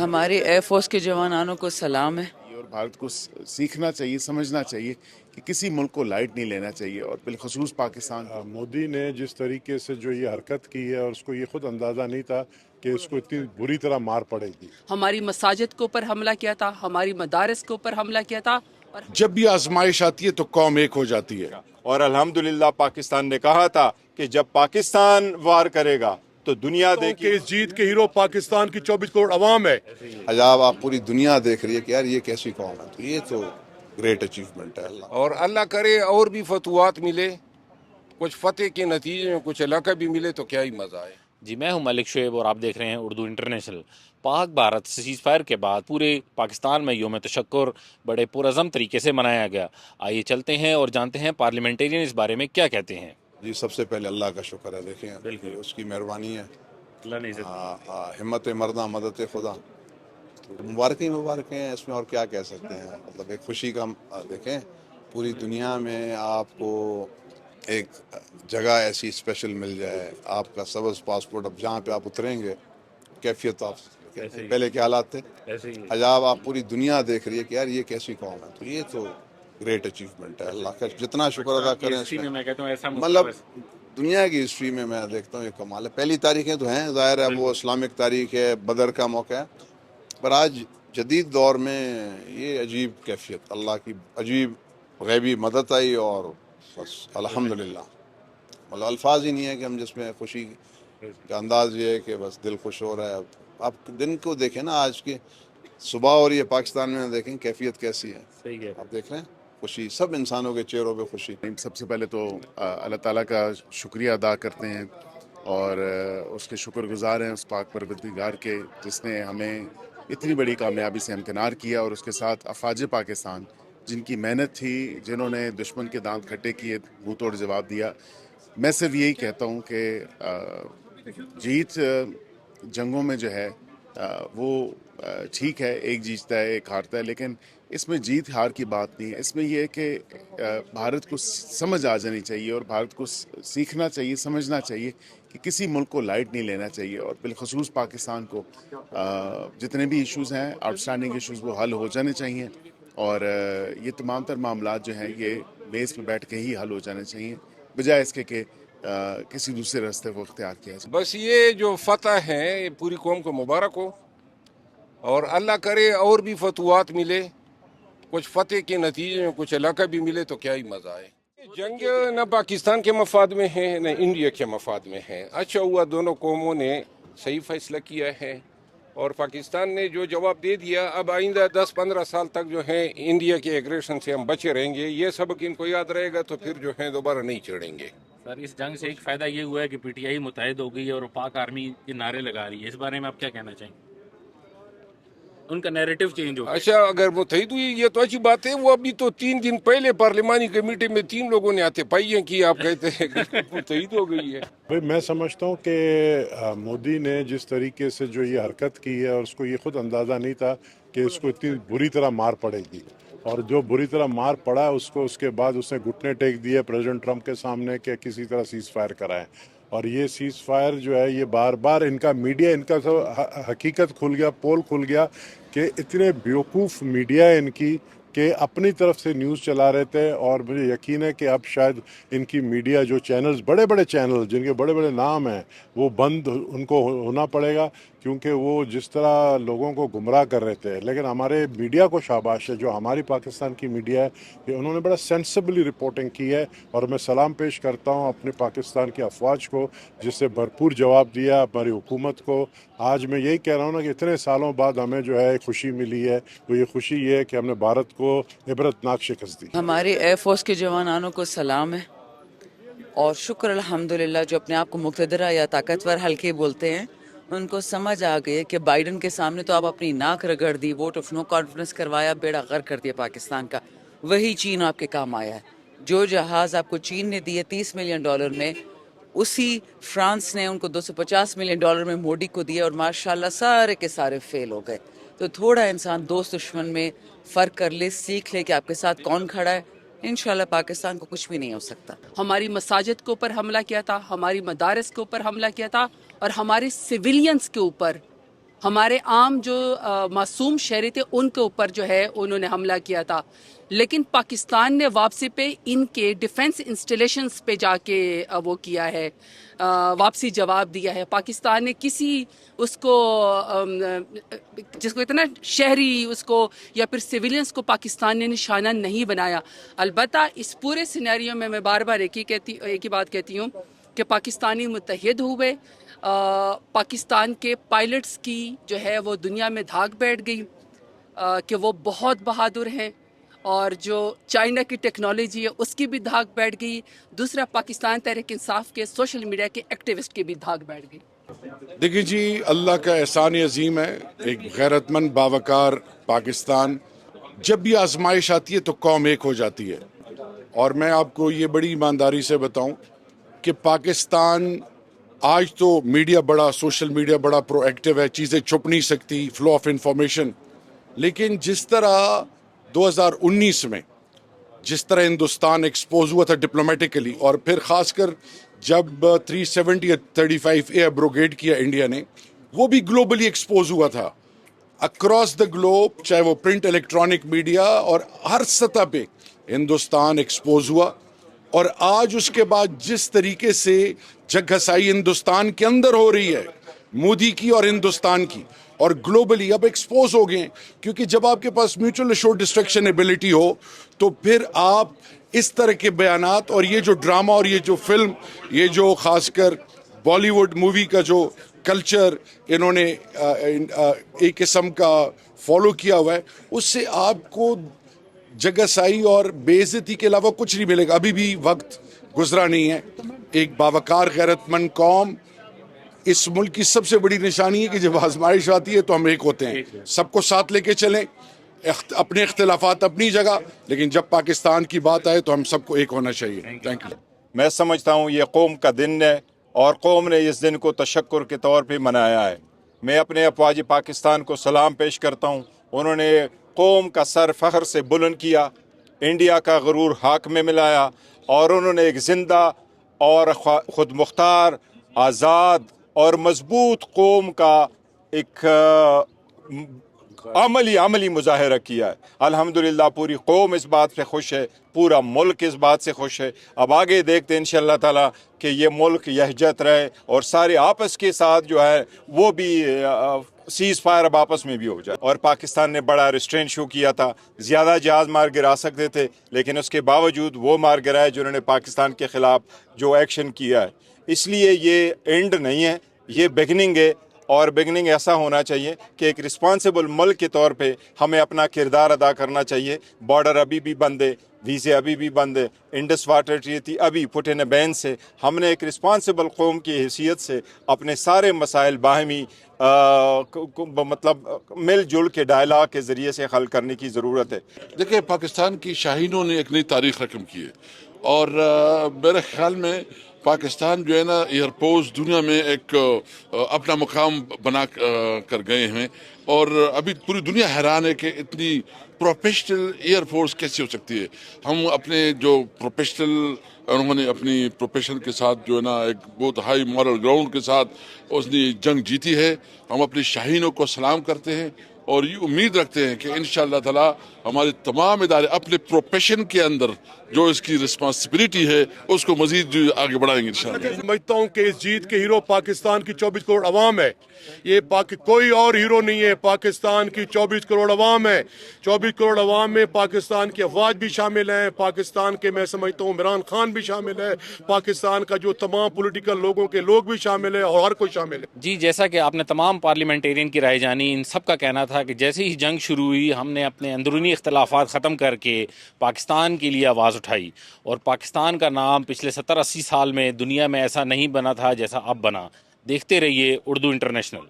ہمارے air force کے جوانوں کو سلام ہے۔ اور بھارت کو سیکھنا چاہیے، سمجھنا چاہیے کہ کسی ملک کو لائٹ نہیں لینا چاہیے، اور بالخصوص پاکستان کو۔ مودی نے جس طریقے سے جو یہ حرکت کی ہے، اور اس کو یہ خود اندازہ نہیں تھا کہ اس کو اتنی بری طرح مار پڑے گی۔ ہماری مساجد کے اوپر حملہ کیا تھا، ہماری مدارس کے اوپر حملہ کیا تھا، اور جب بھی آزمائش آتی ہے تو قوم ایک ہو جاتی ہے، اور الحمدللہ پاکستان نے کہا تھا کہ جب پاکستان وار کرے گا تو دنیا کہ دیکھے۔ اس جیت کے ہیرو پاکستان کی 24 کروڑ عوام ہے۔ حجاب آپ پوری دنیا دیکھ رہی ہے کہ یار یہ کیسی قوم ہے، تو یہ تو گریٹ اچیومنٹ ہے۔ اور اللہ کرے اور بھی فتوحات ملے، کچھ فتح کے نتیجے میں کچھ علاقہ بھی ملے تو کیا ہی مزہ آئے۔ جی، میں ہوں ملک شعیب اور آپ دیکھ رہے ہیں اردو انٹرنیشنل۔ پاک بھارت سیز فائر کے بعد پورے پاکستان میں یوم تشکر بڑے پرعزم طریقے سے منایا گیا۔ آئیے چلتے ہیں اور جانتے ہیں پارلیمنٹیرین اس بارے میں کیا کہتے ہیں۔ جی، سب سے پہلے اللہ کا شکر ہے، دیکھیں اس کی مہربانی ہے، ہمت مرداں مدد خدا، مبارک ہیں اس میں، اور کیا کہہ سکتے ہیں۔ مطلب ایک خوشی کا دیکھیں پوری دنیا میں آپ کو ایک جگہ ایسی اسپیشل مل جائے، آپ کا سبز پاسپورٹ، اب جہاں پہ آپ اتریں گے کیفیت آپ پہلے کے حالات تھے، حجاب آپ پوری دنیا دیکھ رہی ہے کہ یار یہ کیسی قوم ہے، تو یہ تو گریٹ اچیومنٹ ہے۔ اللہ کا جتنا شکر ادا کریں اس میں، مطلب دنیا کی ہسٹری میں دیکھتا ہوں یہ کمال ہے۔ پہلی تاریخیں تو ہیں، ظاہر ہے وہ اسلامک تاریخ ہے، بدر کا موقع ہے، پر آج جدید دور میں یہ عجیب کیفیت، اللہ کی عجیب غیبی مدد آئی، اور بس الحمدللہ، مطلب الفاظ ہی نہیں ہے کہ ہم جس میں خوشی کا انداز یہ ہے کہ بس دل خوش ہو رہا ہے۔ آپ دن کو دیکھیں نا، آج کے صبح اور یہ پاکستان میں دیکھیں کیفیت کیسی ہے، آپ دیکھ رہے ہیں خوشی، سب انسانوں کے چہروں پہ خوشی۔ سب سے پہلے تو اللہ تعالیٰ کا شکریہ ادا کرتے ہیں، اور اس کے شکر گزار ہیں اس پاک پروردگار کے، جس نے ہمیں اتنی بڑی کامیابی سے ہمکنار کیا، اور اس کے ساتھ افواج پاکستان جن کی محنت تھی، جنہوں نے دشمن کے دانت کھٹے کیے، منہ توڑ جواب دیا۔ میں صرف یہی کہتا ہوں کہ جیت جنگوں میں جو ہے وہ ٹھیک ہے، ایک جیتتا ہے ایک ہارتا ہے، لیکن اس میں جیت ہار کی بات نہیں ہے۔ اس میں یہ ہے کہ بھارت کو سمجھ آ جانی چاہیے، اور بھارت کو سیکھنا چاہیے، سمجھنا چاہیے کہ کسی ملک کو لائٹ نہیں لینا چاہیے، اور بالخصوص پاکستان کو جتنے بھی ایشوز ہیں، آؤٹ اسٹینڈنگ ایشوز، وہ حل ہو جانے چاہیے، اور یہ تمام تر معاملات جو ہیں یہ میز پہ بیٹھ کے ہی حل ہو جانے چاہیے، بجائے اس کے کہ کسی دوسرے راستے کو اختیار کیا جائے۔ بس یہ جو فتح ہے یہ پوری قوم کو مبارک ہو، اور اللہ کرے اور بھی فتوحات ملے، کچھ فتح کے نتیجے میں کچھ علاقہ بھی ملے تو کیا ہی مزہ آئے۔ جنگ نہ پاکستان کے مفاد میں ہے نہ انڈیا کے مفاد میں ہے۔ اچھا ہوا دونوں قوموں نے صحیح فیصلہ کیا ہے، اور پاکستان نے جو جواب دے دیا، اب آئندہ 10-15 سال تک جو ہے انڈیا کے ایگریشن سے ہم بچے رہیں گے۔ یہ سبق ان کو یاد رہے گا تو پھر جو ہے دوبارہ نہیں چڑھیں گے۔ سر، اس جنگ سے ایک فائدہ یہ ہوا ہے کہ پی ٹی آئی متحد ہو گئی ہے اور پاک آرمی کے نعرے لگا رہی ہے، اس بارے میں آپ کیا کہنا چاہیں گے؟ ان کا نیریٹو چینج ہو گیا۔ اچھا، اگر متحد ہوئی یہ تو اچھی بات ہے۔ وہ ابھی تو 3 دن پہلے پارلیمانی کمیٹی میں 3 لوگوں نے ہاتھ پائیاں کی، آپ کہتے ہیں کہ متحد ہو گئی ہے۔ بھائی میں سمجھتا ہوں کہ مودی نے جس طریقے سے جو یہ حرکت کی ہے، اور اس کو یہ خود اندازہ نہیں تھا کہ اس کو اتنی بری طرح مار پڑے گی، اور جو بری طرح مار پڑا اس کے بعد اس نے گھٹنے ٹیک دیے پریزیڈنٹ ٹرمپ کے سامنے کہ کسی طرح سیز فائر کرائیں، اور یہ سیز فائر جو ہے یہ بار بار ان کا میڈیا، ان کا حقیقت کھل گیا، پول کھل گیا کہ اتنے بیوقوف میڈیا ہے ان کی کہ اپنی طرف سے نیوز چلا رہے تھے، اور مجھے یقین ہے کہ اب شاید ان کی میڈیا جو چینلز، بڑے بڑے چینل جن کے بڑے بڑے نام ہیں، وہ بند ان کو ہونا پڑے گا، کیونکہ وہ جس طرح لوگوں کو گمراہ کر رہے تھے۔ لیکن ہمارے میڈیا کو شاباش ہے، جو ہماری پاکستان کی میڈیا ہے، کہ انہوں نے بڑا سینسبلی رپورٹنگ کی ہے، اور میں سلام پیش کرتا ہوں اپنے پاکستان کی افواج کو جس سے بھرپور جواب دیا، ہماری حکومت کو۔ آج میں یہی کہہ رہا ہوں نا کہ اتنے سالوں بعد ہمیں جو ہے خوشی ملی ہے، وہ یہ خوشی یہ ہے کہ ہم نے بھارت کو عبرتناک شکست دی۔ ہمارے ایئر فورس کے جوانوں کو سلام ہے، اور شکر الحمدللہ، جو اپنے آپ کو مقتدرہ یا طاقتور حلقے بولتے ہیں، ان کو سمجھ آ گئی کہ بائیڈن کے سامنے تو آپ اپنی ناک رگڑ دی، ووٹ آف نو کانفیڈنس کروایا، بیڑا غرق کر دیا پاکستان کا، وہی چین آپ کے کام آیا ہے۔ جو جہاز آپ کو چین نے دیے $30 ملین میں، اسی فرانس نے ان کو $250 ملین میں مودی کو دیا، اور ماشاءاللہ سارے کے سارے فیل ہو گئے۔ تو تھوڑا انسان دوست دشمن میں فرق کر لے، سیکھ لے کہ آپ کے ساتھ کون کھڑا ہے، انشاءاللہ پاکستان کو کچھ بھی نہیں ہو سکتا۔ ہماری مساجد کے اوپر حملہ کیا تھا، ہماری مدارس کے اوپر حملہ کیا تھا، اور ہمارے سویلینز کے اوپر ہمارے عام جو معصوم شہری تھے ان کے اوپر جو ہے انہوں نے حملہ کیا تھا، لیکن پاکستان نے واپسی پہ ان کے ڈیفنس انسٹالیشنز پہ جا کے وہ کیا ہے، واپسی جواب دیا ہے۔ پاکستان نے کسی اس کو جس کو اتنا شہری اس کو یا پھر سویلینز کو پاکستان نے نشانہ نہیں بنایا۔ البتہ اس پورے سینیریو میں بار بار ایک ہی بات کہتی ہوں کہ پاکستانی متحد ہوئے، پاکستان کے پائلٹس کی جو ہے وہ دنیا میں دھاک بیٹھ گئی کہ وہ بہت بہادر ہیں، اور جو چائنا کی ٹیکنالوجی ہے اس کی بھی دھاک بیٹھ گئی۔ دوسرا، پاکستان تحریک انصاف کے سوشل میڈیا کے ایکٹیوسٹ کی بھی دھاک بیٹھ گئی۔ دیکھیے جی، اللہ کا احسان عظیم ہے، ایک غیرت مند باوقار پاکستان، جب بھی آزمائش آتی ہے تو قوم ایک ہو جاتی ہے۔ اور میں آپ کو یہ بڑی ایمانداری سے بتاؤں کہ پاکستان آج تو میڈیا بڑا، سوشل میڈیا بڑا پرو ایکٹیو ہے، چیزیں چھپ نہیں سکتی، فلو آف انفارمیشن، لیکن جس طرح 2019 میں جس طرح ہندوستان ایکسپوز ہوا تھا ڈپلومیٹیکلی، اور پھر خاص کر جب 370 35 اے ابروگیٹ کیا انڈیا نے، وہ بھی گلوبلی ایکسپوز ہوا تھا اکراس دا گلوب، چاہے وہ پرنٹ الیکٹرانک میڈیا، اور ہر سطح پہ ہندوستان ایکسپوز ہوا۔ اور آج اس کے بعد جس طریقے سے جگ گھسائی ہندوستان کے اندر ہو رہی ہے، مودی کی اور ہندوستان کی، اور گلوبلی اب ایکسپوز ہو گئے، کیونکہ جب آپ کے پاس میوچل ایشورڈ ڈسٹرکشن ایبلٹی ہو تو پھر آپ اس طرح کے بیانات، اور یہ جو ڈرامہ اور یہ جو فلم، یہ جو خاص کر بالی ووڈ مووی کا جو کلچر انہوں نے ایک قسم کا فالو کیا ہوا ہے، اس سے آپ کو جگہسائی اور بے عزتی کے علاوہ کچھ نہیں ملے گا۔ ابھی بھی وقت گزرا نہیں ہے۔ ایک باوقار غیرت مند قوم، اس ملک کی سب سے بڑی نشانی ہے کہ جب آزمائش آتی ہے تو ہم ایک ہوتے ہیں، سب کو ساتھ لے کے چلیں، اپنے اختلافات اپنی جگہ، لیکن جب پاکستان کی بات آئے تو ہم سب کو ایک ہونا چاہیے۔ Thank you. میں سمجھتا ہوں یہ قوم کا دن ہے، اور قوم نے اس دن کو تشکر کے طور پہ منایا ہے۔ میں اپنے افواج پاکستان کو سلام پیش کرتا ہوں، انہوں نے قوم کا سر فخر سے بلند کیا، انڈیا کا غرور ہاک میں ملایا، اور انہوں نے ایک زندہ اور خود مختار، آزاد اور مضبوط قوم کا ایک عملی مظاہرہ کیا ہے۔ الحمدللہ پوری قوم اس بات سے خوش ہے، پورا ملک اس بات سے خوش ہے۔ اب آگے دیکھتے ہیں انشاءاللہ تعالیٰ کہ یہ ملک یکجہت رہے، اور سارے آپس کے ساتھ جو ہے وہ بھی سیز فائر اب آپس میں بھی ہو جائے۔ اور پاکستان نے بڑا ریسٹرین شو کیا تھا، زیادہ جہاز مار گرا سکتے تھے، لیکن اس کے باوجود وہ مار گرائے جنہوں نے پاکستان کے خلاف جو ایکشن کیا ہے۔ اس لیے یہ اینڈ نہیں ہے، یہ بگننگ ہے، اور بگننگ ایسا ہونا چاہیے کہ ایک رسپانسبل ملک کے طور پہ ہمیں اپنا کردار ادا کرنا چاہیے۔ بارڈر ابھی بھی بند ہے، ویزے ابھی بھی بند ہے، انڈس واٹر ٹریٹی ابھی پٹ ان بین سے۔ ہم نے ایک رسپانسبل قوم کی حیثیت سے اپنے سارے مسائل باہمی مطلب مل جل کے ڈائلاگ کے ذریعے سے حل کرنے کی ضرورت ہے۔ دیکھیں، پاکستان کی شاہینوں نے ایک نئی تاریخ رقم کی ہے، اور میرے خیال میں پاکستان جو ہے نا ایئرپورٹ دنیا میں ایک اپنا مقام بنا کر گئے ہیں، اور ابھی پوری دنیا حیران ہے کہ اتنی پروفیشنل ایئر فورس کیسی ہو سکتی ہے۔ ہم اپنے جو پروفیشنل، انہوں نے اپنی پروفیشن کے ساتھ جو ہے نا ایک بہت ہائی مورل گراؤنڈ کے ساتھ اس نے جنگ جیتی ہے۔ ہم اپنی شاہینوں کو سلام کرتے ہیں، اور یہ امید رکھتے ہیں کہ انشاءاللہ تعالی ہمارے تمام ادارے اپنے پروفیشن کے اندر جو اس کی رسپانسبلٹی ہے اس کو مزید آگے بڑھائیں گے انشاءاللہ۔ سمجھتا ہوں کہ اس جیت کے ہیرو پاکستان کی 24 کروڑ عوام ہے، یہ کوئی اور ہیرو نہیں ہے، پاکستان کی 24 کروڑ عوام ہے۔ 24 کروڑ عوام میں پاکستان کی افواج بھی شامل ہیں، پاکستان کے میں سمجھتا ہوں عمران خان بھی شامل ہے، پاکستان کا جو تمام پولیٹیکل لوگوں کے لوگ بھی شامل ہیں، اور ہر کوئی شامل ہے۔ جی، جیسا کہ آپ نے تمام پارلیمنٹیرین کی رائے جانی، ان سب کا کہنا تھا کہ جیسے ہی جنگ شروع ہوئی ہم نے اپنے اندرونی اختلافات ختم کر کے پاکستان کے لیے آواز اٹھائی، اور پاکستان کا نام پچھلے 70-80 سال میں دنیا میں ایسا نہیں بنا تھا جیسا اب بنا۔ دیکھتے رہیے اردو انٹرنیشنل۔